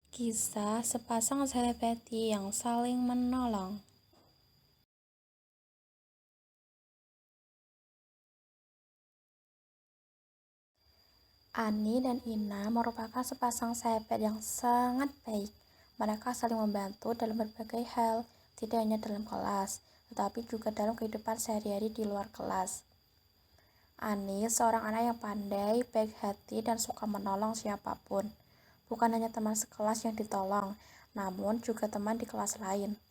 Kisah sepasang selebriti yang saling menolong. Ani dan Ina merupakan sepasang sahabat yang sangat baik. Mereka saling membantu dalam berbagai hal, tidak hanya dalam kelas, tetapi juga dalam kehidupan sehari-hari di luar kelas. Ani seorang anak yang pandai, baik hati, dan suka menolong siapapun. Bukan hanya teman sekelas yang ditolong, namun juga teman di kelas lain.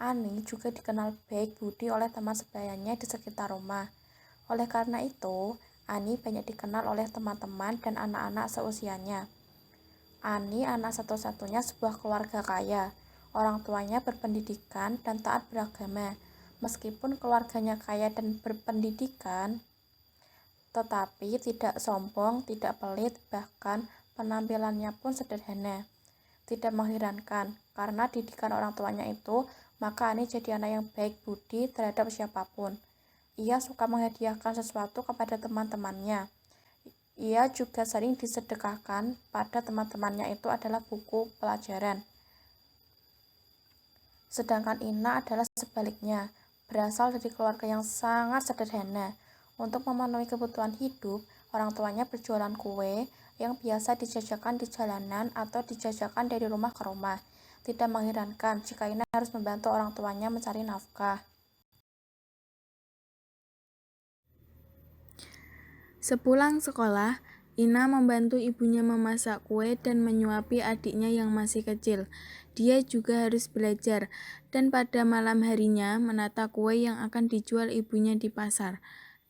Ani juga dikenal baik budi oleh teman sebayanya di sekitar rumah. Oleh karena itu, Ani banyak dikenal oleh teman-teman dan anak-anak seusianya. Ani anak satu-satunya sebuah keluarga kaya. Orang tuanya berpendidikan dan taat beragama. Meskipun keluarganya kaya dan berpendidikan, tetapi tidak sombong, tidak pelit, bahkan penampilannya pun sederhana. Tidak mengherankan, karena didikan orang tuanya itu, maka Ani jadi anak yang baik budi terhadap siapapun. Ia suka menghadiahkan sesuatu kepada teman-temannya. Ia juga sering disedekahkan pada teman-temannya itu adalah buku pelajaran. Sedangkan Ina adalah sebaliknya, berasal dari keluarga yang sangat sederhana. Untuk memenuhi kebutuhan hidup, orang tuanya berjualan kue yang biasa dijajakan di jalanan atau dijajakan dari rumah ke rumah. Tidak mengherankan jika Ina harus membantu orang tuanya mencari nafkah. Sepulang sekolah, Ina membantu ibunya memasak kue dan menyuapi adiknya yang masih kecil. Dia juga harus belajar, dan pada malam harinya menata kue yang akan dijual ibunya di pasar.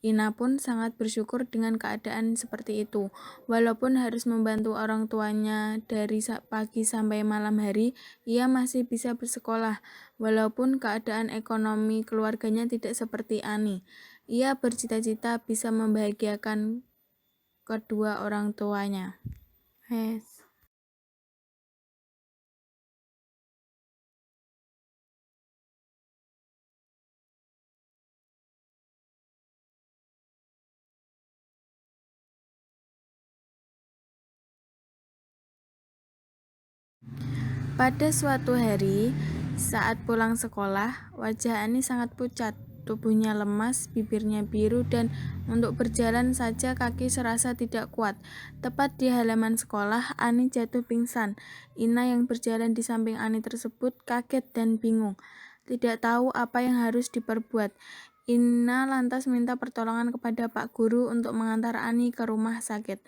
Ina pun sangat bersyukur dengan keadaan seperti itu. Walaupun harus membantu orang tuanya dari pagi sampai malam hari, ia masih bisa bersekolah. Walaupun keadaan ekonomi keluarganya tidak seperti Ani, ia bercita-cita bisa membahagiakan kedua orang tuanya. Pada suatu hari, saat pulang sekolah, wajah Ani sangat pucat. Tubuhnya lemas, bibirnya biru, dan untuk berjalan saja kaki serasa tidak kuat. Tepat di halaman sekolah, Ani jatuh pingsan. Ina yang berjalan di samping Ani tersebut kaget dan bingung. Tidak tahu apa yang harus diperbuat. Ina lantas minta pertolongan kepada Pak Guru untuk mengantar Ani ke rumah sakit.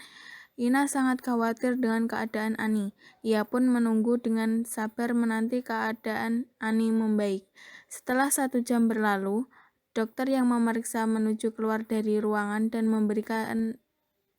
Ina sangat khawatir dengan keadaan Ani. Ia pun menunggu dengan sabar menanti keadaan Ani membaik. Setelah 1 jam berlalu, dokter yang memeriksa menuju keluar dari ruangan dan memberikan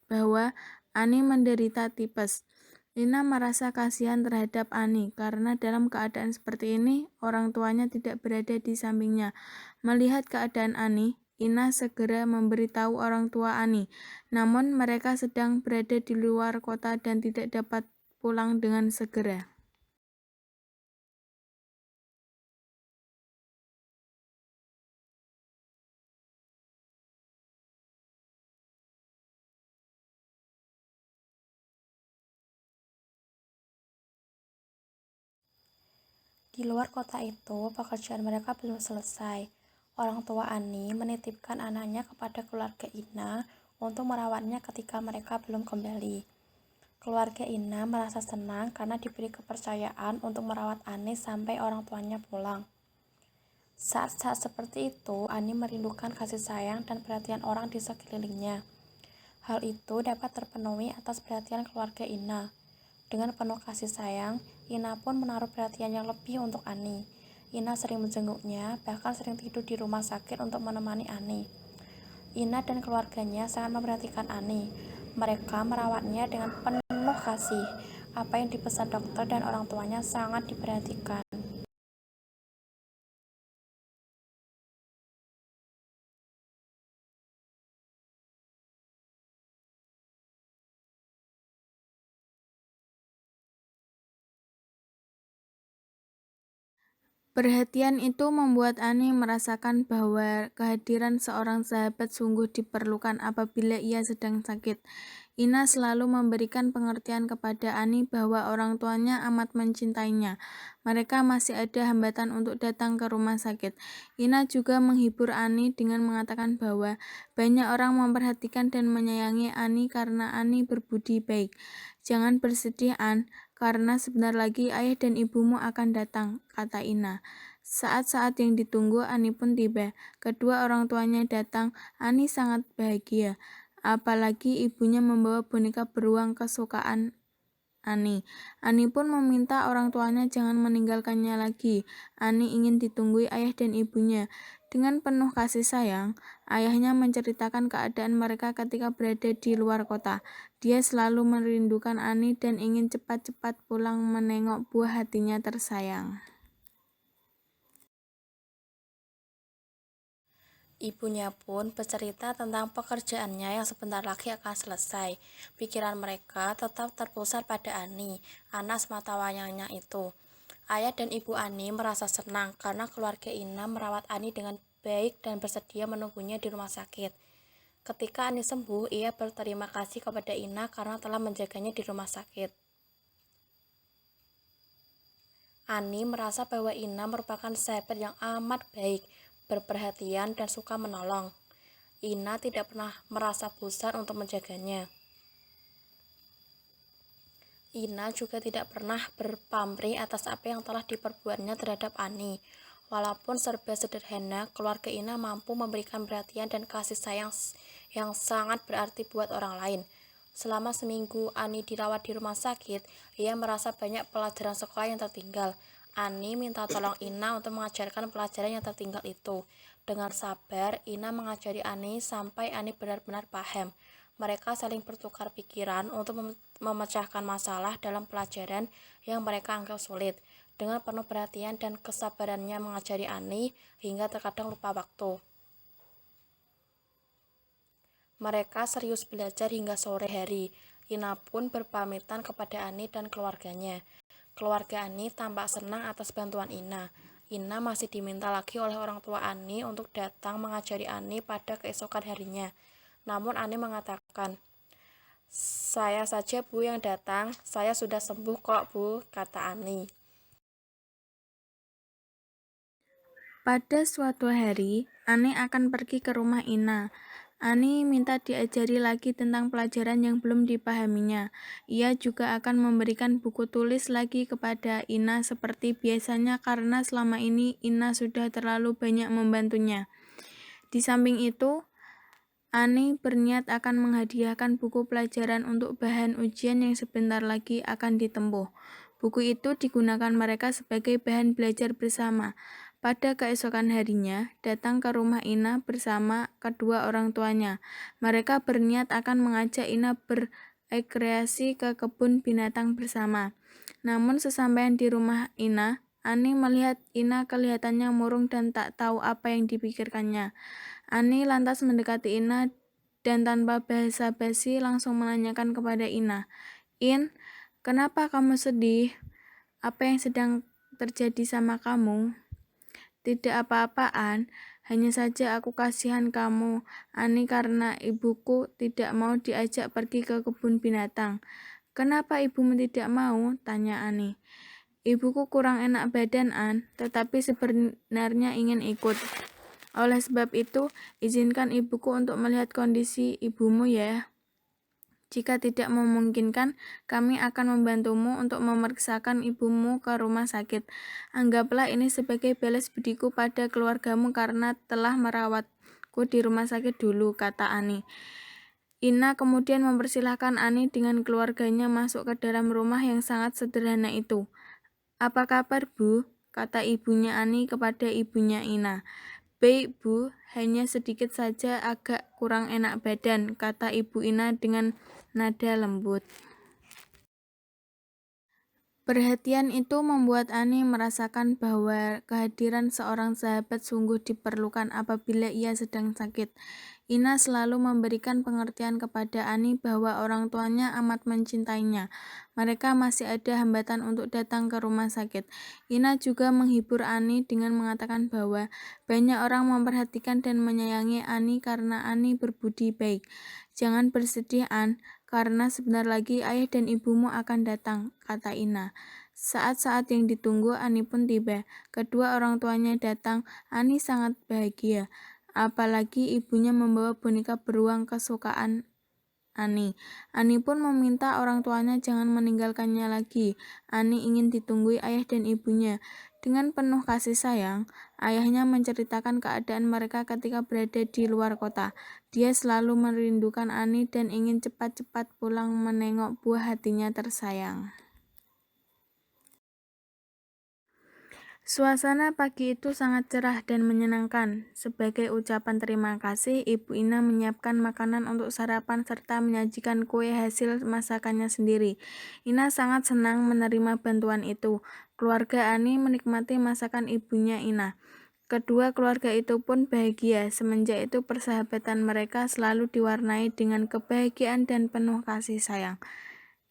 bahwa Ani menderita tipes. Ina merasa kasihan terhadap Ani karena dalam keadaan seperti ini orang tuanya tidak berada di sampingnya. Melihat keadaan Ani, Ina segera memberitahu orang tua Ani. Namun mereka sedang berada di luar kota dan tidak dapat pulang dengan segera. Di luar kota itu, pekerjaan mereka belum selesai. Orang tua Ani menitipkan anaknya kepada keluarga Ina untuk merawatnya ketika mereka belum kembali. Keluarga Ina merasa senang karena diberi kepercayaan untuk merawat Ani sampai orang tuanya pulang. Saat-saat seperti itu, Ani merindukan kasih sayang dan perhatian orang di sekelilingnya. Hal itu dapat terpenuhi atas perhatian keluarga Ina. Dengan penuh kasih sayang, Ina pun menaruh perhatian yang lebih untuk Ani. Ina sering menjenguknya, bahkan sering tidur di rumah sakit untuk menemani Ani. Ina dan keluarganya sangat memperhatikan Ani. Mereka merawatnya dengan penuh kasih. Apa yang dipesan dokter dan orang tuanya sangat diperhatikan. Perhatian itu membuat Ani merasakan bahwa kehadiran seorang sahabat sungguh diperlukan apabila ia sedang sakit. Ina selalu memberikan pengertian kepada Ani bahwa orang tuanya amat mencintainya. Mereka masih ada hambatan untuk datang ke rumah sakit. Ina juga menghibur Ani dengan mengatakan bahwa banyak orang memperhatikan dan menyayangi Ani karena Ani berbudi baik. Jangan bersedih, An, karena sebentar lagi ayah dan ibumu akan datang, kata Ina. Saat-saat yang ditunggu Ani pun tiba. Kedua orang tuanya datang. Ani sangat bahagia. Apalagi ibunya membawa boneka beruang kesukaan Ani. Ani pun meminta orang tuanya jangan meninggalkannya lagi. Ani ingin ditunggui ayah dan ibunya. Dengan penuh kasih sayang, ayahnya menceritakan keadaan mereka ketika berada di luar kota. Dia selalu merindukan Ani dan ingin cepat-cepat pulang menengok buah hatinya tersayang. Ibunya pun bercerita tentang pekerjaannya yang sebentar lagi akan selesai. Pikiran mereka tetap terpusat pada Ani, anak semata wayangnya itu. Ayah dan ibu Ani merasa senang karena keluarga Ina merawat Ani dengan baik dan bersedia menunggunya di rumah sakit. Ketika Ani sembuh, ia berterima kasih kepada Ina karena telah menjaganya di rumah sakit. Ani merasa bahwa Ina merupakan sahabat yang amat baik, berperhatian dan suka menolong. Ina tidak pernah merasa bosan untuk menjaganya. Ina juga tidak pernah berpamrih atas apa yang telah diperbuatnya terhadap Ani. Walaupun serba sederhana, keluarga Ina mampu memberikan perhatian dan kasih sayang yang sangat berarti buat orang lain. Selama seminggu Ani dirawat di rumah sakit, ia merasa banyak pelajaran sekolah yang tertinggal. Ani minta tolong Ina untuk mengajarkan pelajaran yang tertinggal itu. Dengan sabar, Ina mengajari Ani sampai Ani benar-benar paham. Mereka saling bertukar pikiran untuk memecahkan masalah dalam pelajaran yang mereka anggap sulit. Dengan penuh perhatian dan kesabarannya mengajari Ani hingga terkadang lupa waktu. Mereka serius belajar hingga sore hari. Ina pun berpamitan kepada Ani dan keluarganya. Keluarga Ani tampak senang atas bantuan Ina. Ina masih diminta lagi oleh orang tua Ani untuk datang mengajari Ani pada keesokan harinya. Namun Ani mengatakan, "Saya saja Bu yang datang, saya sudah sembuh kok Bu," kata Ani. Pada suatu hari, Ani akan pergi ke rumah Ina. Ani minta diajari lagi tentang pelajaran yang belum dipahaminya. Ia juga akan memberikan buku tulis lagi kepada Ina seperti biasanya karena selama ini Ina sudah terlalu banyak membantunya. Di samping itu, Ani berniat akan menghadiahkan buku pelajaran untuk bahan ujian yang sebentar lagi akan ditempuh. Buku itu digunakan mereka sebagai bahan belajar bersama. Pada keesokan harinya, datang ke rumah Ina bersama kedua orang tuanya. Mereka berniat akan mengajak Ina berekreasi ke kebun binatang bersama. Namun sesampainya di rumah Ina, Ani melihat Ina kelihatannya murung dan tak tahu apa yang dipikirkannya. Ani lantas mendekati Ina dan tanpa basa-basi langsung menanyakan kepada Ina, "In, kenapa kamu sedih? Apa yang sedang terjadi sama kamu?" "Tidak apa-apaan, hanya saja aku kasihan kamu, Ani, karena ibuku tidak mau diajak pergi ke kebun binatang." "Kenapa ibumu tidak mau?" tanya Ani. "Ibuku kurang enak badan, An, tetapi sebenarnya ingin ikut. Oleh sebab itu, izinkan ibuku untuk melihat kondisi ibumu ya. Jika tidak memungkinkan, kami akan membantumu untuk memeriksakan ibumu ke rumah sakit. Anggaplah ini sebagai balas budiku pada keluargamu karena telah merawatku di rumah sakit dulu," kata Ani. Ina kemudian mempersilahkan Ani dengan keluarganya masuk ke dalam rumah yang sangat sederhana itu. "Apa kabar, Bu?" kata ibunya Ani kepada ibunya Ina. "Baik, Bu, hanya sedikit saja agak kurang enak badan," kata Ibu Ina dengan nada lembut. Perhatian itu membuat Ani merasakan bahwa kehadiran seorang sahabat sungguh diperlukan apabila ia sedang sakit. Ina selalu memberikan pengertian kepada Ani bahwa orang tuanya amat mencintainya. Mereka masih ada hambatan untuk datang ke rumah sakit. Ina juga menghibur Ani dengan mengatakan bahwa banyak orang memperhatikan dan menyayangi Ani karena Ani berbudi baik. Jangan bersedih, An, karena sebentar lagi ayah dan ibumu akan datang, kata Ina. Saat-saat yang ditunggu Ani pun tiba. Kedua orang tuanya datang. Ani sangat bahagia. Apalagi ibunya membawa boneka beruang kesukaan Ani. Ani pun meminta orang tuanya jangan meninggalkannya lagi. Ani ingin ditunggui ayah dan ibunya. Dengan penuh kasih sayang, ayahnya menceritakan keadaan mereka ketika berada di luar kota. Dia selalu merindukan Ani dan ingin cepat-cepat pulang menengok buah hatinya tersayang. Suasana pagi itu sangat cerah dan menyenangkan. Sebagai ucapan terima kasih, Ibu Ina menyiapkan makanan untuk sarapan serta menyajikan kue hasil masakannya sendiri. Ina sangat senang menerima bantuan itu. Keluarga Ani menikmati masakan ibunya Ina. Kedua keluarga itu pun bahagia. Semenjak itu persahabatan mereka selalu diwarnai dengan kebahagiaan dan penuh kasih sayang.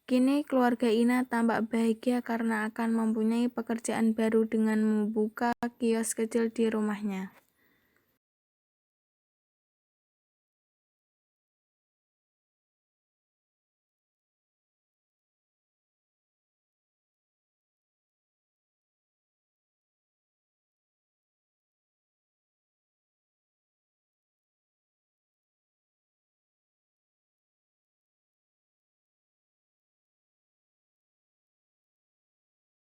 Kini keluarga Ina tampak bahagia karena akan mempunyai pekerjaan baru dengan membuka kios kecil di rumahnya.